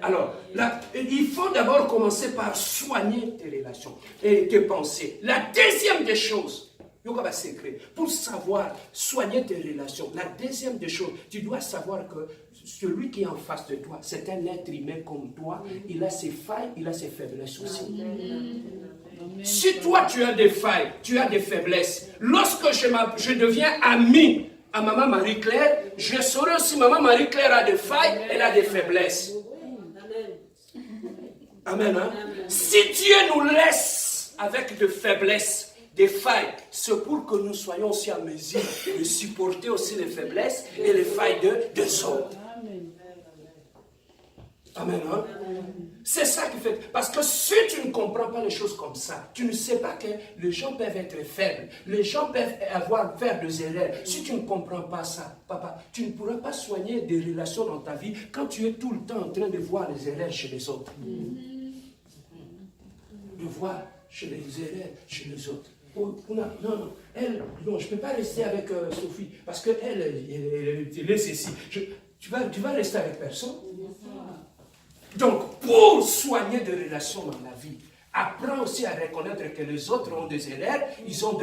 Alors, là, il faut d'abord commencer par soigner tes relations et tes pensées. La deuxième des choses, pour savoir soigner tes relations, la deuxième des choses, tu dois savoir que celui qui est en face de toi, c'est un être humain comme toi. Il a ses failles, il a ses faiblesses aussi. Si toi tu as des failles, tu as des faiblesses, lorsque je deviens ami à maman Marie-Claire, je saurai aussi maman Marie-Claire a des failles, elle a des faiblesses. Amen. Hein? Si Dieu nous laisse avec des faiblesses, des failles, c'est pour que nous soyons aussi en mesure de supporter aussi les faiblesses et les failles des autres. Amen. Hein? C'est ça qui fait. Parce que si tu ne comprends pas les choses comme ça, tu ne sais pas que les gens peuvent être faibles, les gens peuvent faire des erreurs. Si tu ne comprends pas ça, papa, tu ne pourras pas soigner des relations dans ta vie quand tu es tout le temps en train de voir les erreurs chez les autres. De voir les erreurs chez les autres. Non, je ne peux pas rester avec Sophie, parce qu'elle est ceci. Tu vas rester avec personne. Donc, pour soigner des relations dans la vie, apprends aussi à reconnaître que les autres ont des erreurs, ils ont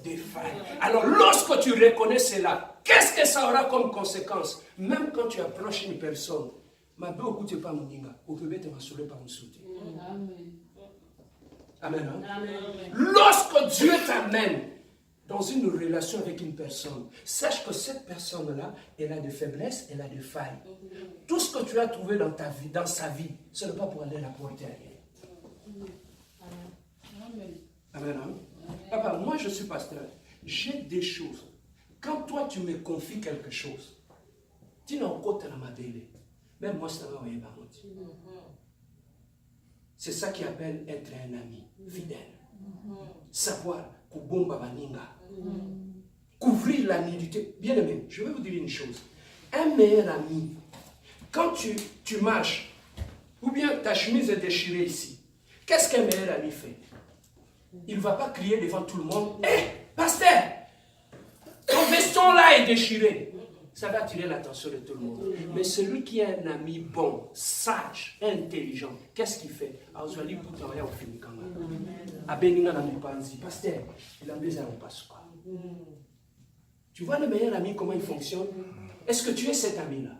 des failles. Alors, lorsque tu reconnais cela, qu'est-ce que ça aura comme conséquence? Même quand tu approches une personne, ma belle, écoute pas mon ninga, au bébé te va pas me sauter. Amen. Hein? Amen. Lorsque Dieu t'amène dans une relation avec une personne, sache que cette personne-là, elle a des faiblesses, elle a des failles. Tout ce que tu as trouvé dans ta vie, dans sa vie, ce n'est pas pour aller la porter ailleurs. Amen. Hein? Papa, moi je suis pasteur. J'ai des choses. Quand toi tu me confies quelque chose, tu n'as pas de ma belle. Même moi, ça va envoyer par contre. C'est ça qui appelle être un ami fidèle. Savoir kubomba baninga. Couvrir la nudité. Bien aimé, je vais vous dire une chose. Un meilleur ami, quand tu marches, ou bien ta chemise est déchirée ici, qu'est-ce qu'un meilleur ami fait? Il ne va pas crier devant tout le monde. Hé, pasteur, ton veston là est déchiré. Ça va attirer l'attention de tout le monde. Mais celui qui est un ami bon, sage, intelligent, qu'est-ce qu'il fait? Pasteur, il a besoin de passe quoi. Tu vois le meilleur ami, comment il fonctionne? Est-ce que tu es cet ami-là?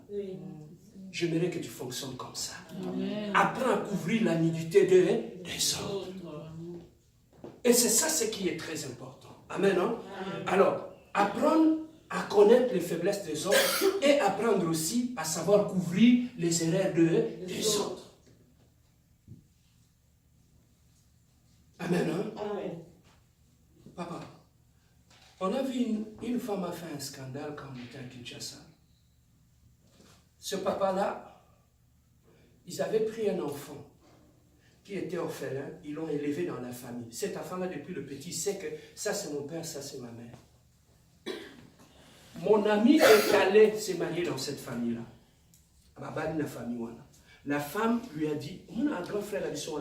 J'aimerais que tu fonctionnes comme ça. Apprends à couvrir la nudité des autres. Et c'est ça ce qui est très important. Amen. Hein? Alors, apprendre à connaître les faiblesses des autres et apprendre aussi à savoir couvrir les erreurs des autres. Amen. Hein? Amen. Papa, on a vu une femme a fait un scandale quand on était à Kinshasa. Ce papa-là, ils avaient pris un enfant qui était orphelin, ils l'ont élevé dans la famille. Cet enfant-là, depuis le petit, sait que ça c'est mon père, ça c'est ma mère. Mon ami est allé se marier dans cette famille-là. La femme lui a dit, on a un grand frère là-dessus,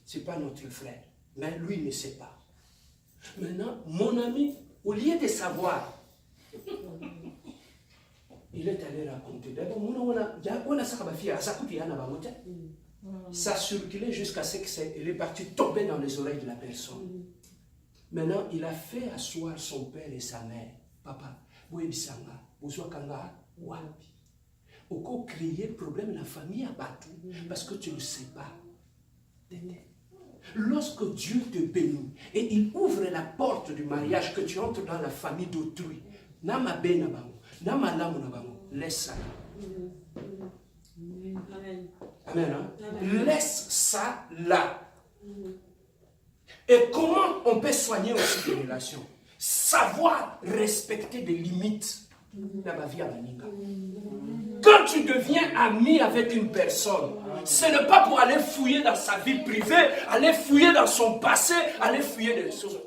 c'est pas notre frère. Mais lui ne sait pas. Maintenant, mon ami, au lieu de savoir, il est allé raconter. Ça circulait jusqu'à ce qu'elle est partie tomber dans les oreilles de la personne. Maintenant, il a fait asseoir son père et sa mère. Papa, vous ebisanga, vous kanga, wapi. Oko créer le problème de la famille à Batou, parce que tu ne sais pas. Lorsque Dieu te bénit et il ouvre la porte du mariage, que tu entres dans la famille d'autrui, nama bena bango, nama lamu na bango, laisse ça. Amen. Amen. Hein? Amen. Laisse ça là. Et comment on peut soigner aussi des relations? Savoir respecter des limites dans ma vie à Maninga. Quand tu deviens ami avec une personne, ce n'est pas pour aller fouiller dans sa vie privée, aller fouiller dans son passé, aller fouiller des choses.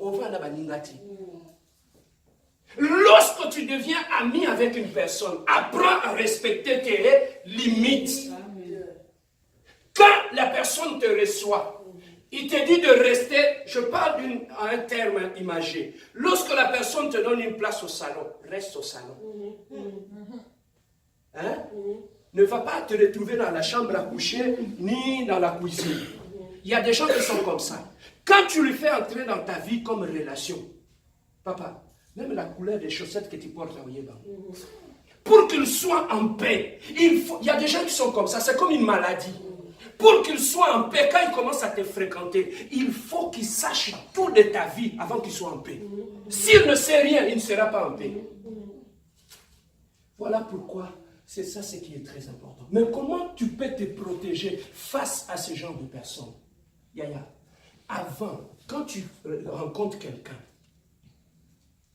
Lorsque tu deviens ami avec une personne, apprends à respecter tes limites. Quand la personne te reçoit, il te dit de rester, je parle un terme imagé. Lorsque la personne te donne une place au salon, reste au salon. Hein? ne va pas te retrouver dans la chambre à coucher, ni dans la cuisine. Il y a des gens qui sont comme ça. Quand tu lui fais entrer dans ta vie comme relation, papa, même la couleur des chaussettes que tu portes à Oyeba, pour qu'il soit en paix, il y a des gens qui sont comme ça, c'est comme une maladie. Pour qu'il soit en paix, quand il commence à te fréquenter, il faut qu'il sache tout de ta vie avant qu'il soit en paix. S'il ne sait rien, il ne sera pas en paix. Voilà pourquoi c'est ça ce qui est très important. Mais comment tu peux te protéger face à ce genre de personnes? Yaya, avant, quand tu rencontres quelqu'un,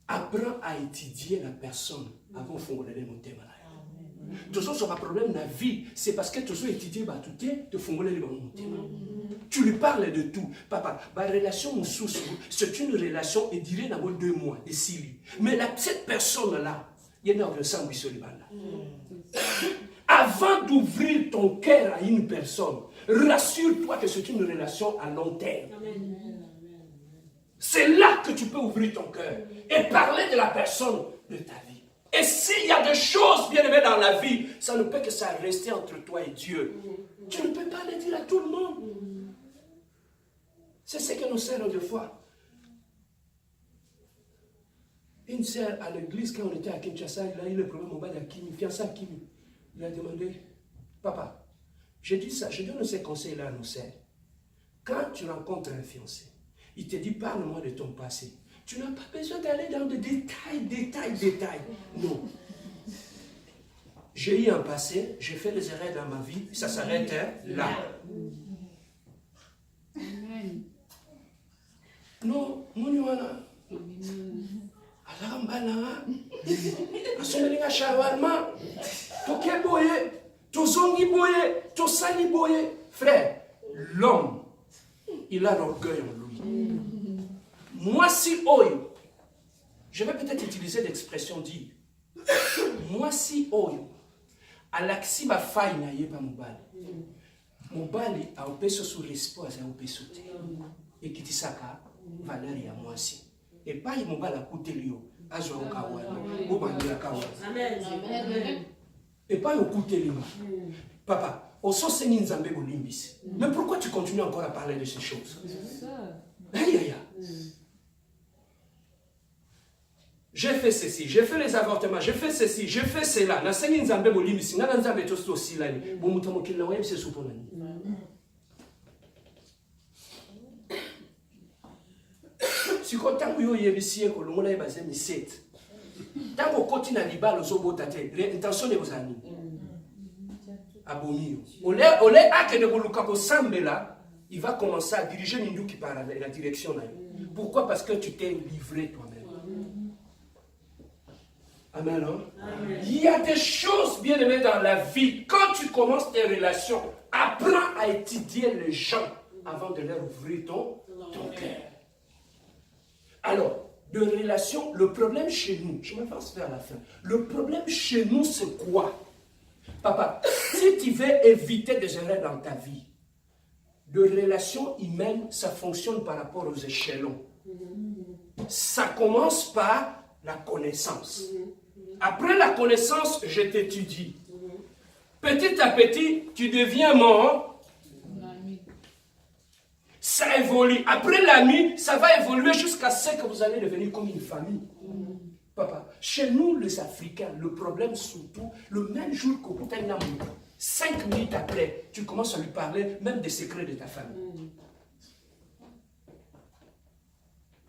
apprends à étudier la personne avant de faire mon thème. Tout ça, un problème dans la vie, c'est parce que tu as étudié, tu fais mon thème. Tu lui parles de tout. Papa, la relation c'est une relation, et dirait dans 2 mois, et 6 mois. Mais cette personne-là, il y a un sang sur le bas. Avant d'ouvrir ton cœur à une personne, rassure-toi que c'est une relation à long terme. C'est là que tu peux ouvrir ton cœur et parler de la personne de ta vie. Et s'il y a des choses bien aimées dans la vie, ça ne peut que ça rester entre toi et Dieu. Tu ne peux pas le dire à tout le monde. C'est ce que nos sœurs ont de foi. Une sœur à l'église, quand on était à Kinshasa, il a eu le problème au bas d'Akimi, fiancé à Kimi. Il a demandé, papa, j'ai dit ça, je donne ces conseils-là à nos sœurs. Quand tu rencontres un fiancé, il te dit, parle-moi de ton passé. Tu n'as pas besoin d'aller dans des détails. Non. J'ai eu un passé, j'ai fait des erreurs dans ma vie, ça s'arrête là. Amen. Non, mon Yohana. Alambala. Asomelinga shawarma. Toke boye. Tozongi boye. Tosani boye. Frère, l'homme, il a l'orgueil en lui. Moi, si oyo, je vais peut-être utiliser l'expression dit. Moi, si oyo, alaksi ba faille na yeba mobali. Mobali a opeso sur l'espoir, a opeso te. Et qui tisaka valeur ya moi si. Et pas il mobali a coûté lio, azo okawana, ou bandia kawa. Amen. Et pas au coûté lio. Papa, au sens c'est nzambe bolimbisi. Mais pourquoi tu continues encore à parler de ces choses? Aïe. J'ai fait ceci, j'ai fait les avortements, j'ai fait ceci, j'ai fait cela. Na sengi nzambe bolimbisi, na nzambe tosto silani. Bon mutamokil na web c'est souponani. Si quand tango yo yebisi ko longola yebase mi set. Tango koti na libalo zo botate, intention de ozani. Abomi. Olé ake de boluka ko sambela, il va commencer à diriger Nindu qui part dans la direction là. Pourquoi? Parce que tu t'es livré toi-même. Amen, hein? Amen. Il y a des choses bien aimées dans la vie. Quand tu commences tes relations, apprends à étudier les gens avant de leur ouvrir ton cœur. Alors, de relations, le problème chez nous, je m'avance vers la fin. Le problème chez nous, c'est quoi? Papa, si tu veux éviter des erreurs dans ta vie, de relations humaines, ça fonctionne par rapport aux échelons. Ça commence par la connaissance. Après la connaissance, je t'étudie. Petit à petit, tu deviens mon ami. Ça évolue. Après l'ami, ça va évoluer jusqu'à ce que vous allez devenir comme une famille. Papa, chez nous, les Africains, le problème surtout, le même jour que vous êtes 5 minutes après, tu commences à lui parler même des secrets de ta famille.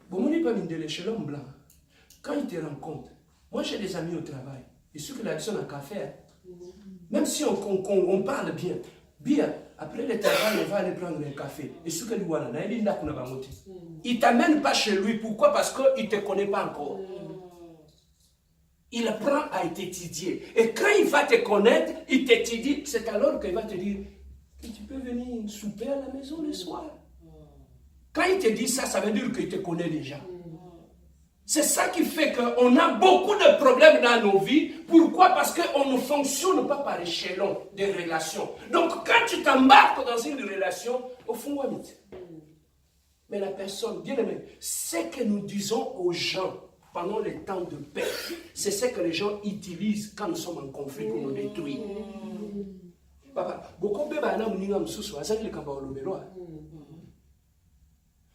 Bon, on n'est pas de chez l'homme blanc. Quand il te rencontre, moi j'ai des amis au travail, et ceux que la personne n'a qu'à faire. Même si on parle bien, après le travail, on va aller prendre un café. Et ceux que lui voilà, il ne t'amène pas chez lui. Pourquoi? Parce qu'il ne te connaît pas encore. Il apprend à t'étudier. Et quand il va te connaître, il t'étudie. C'est alors qu'il va te dire, tu peux venir souper à la maison le soir. Quand il te dit ça, ça veut dire qu'il te connaît déjà. C'est ça qui fait qu'on a beaucoup de problèmes dans nos vies. Pourquoi? Parce qu'on ne fonctionne pas par échelon de relations. Donc quand tu t'embarques dans une relation, au fond, mais la personne, bien aimé, ce que nous disons aux gens, pendant les temps de paix. C'est ce que les gens utilisent quand nous sommes en conflit pour nous détruire. Papa,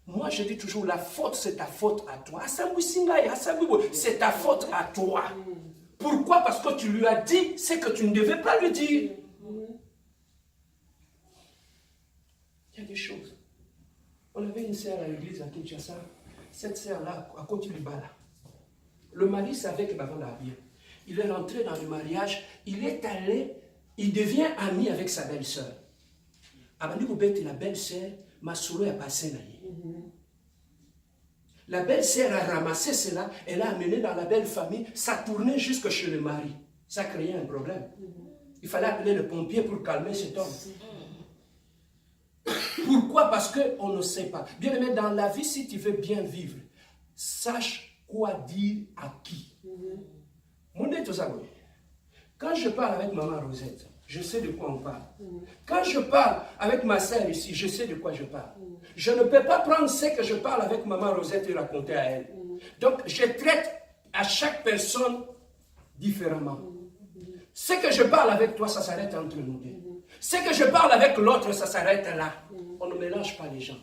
moi, je dis toujours, la faute, c'est ta faute à toi. C'est ta faute à toi. Pourquoi? Parce que tu lui as dit ce que tu ne devais pas lui dire. Il y a des choses. On avait une sœur à l'église à Kinshasa. Cette sœur-là, à Côte-Libala, le mari savait que Bavon l'a bien. Il est rentré dans le mariage, il est allé, il devient ami avec sa belle-sœur. Abandi Boubette, la belle-sœur, Masolo a passé là. La belle-sœur a ramassé cela, elle a amené dans la belle famille, ça tournait jusque chez le mari. Ça créait un problème. Il fallait appeler le pompier pour calmer cet homme. Pourquoi? Parce qu'on ne sait pas. Bien aimé, dans la vie, si tu veux bien vivre, sache quoi dire à qui. Quand je parle avec maman Rosette, je sais de quoi on parle. Quand je parle avec ma sœur ici, je sais de quoi je parle. Je ne peux pas prendre ce que je parle avec maman Rosette et raconter à elle. Donc, je traite à chaque personne différemment. Ce que je parle avec toi, ça s'arrête entre nous deux. Ce que je parle avec l'autre, ça s'arrête là. On ne mélange pas les gens.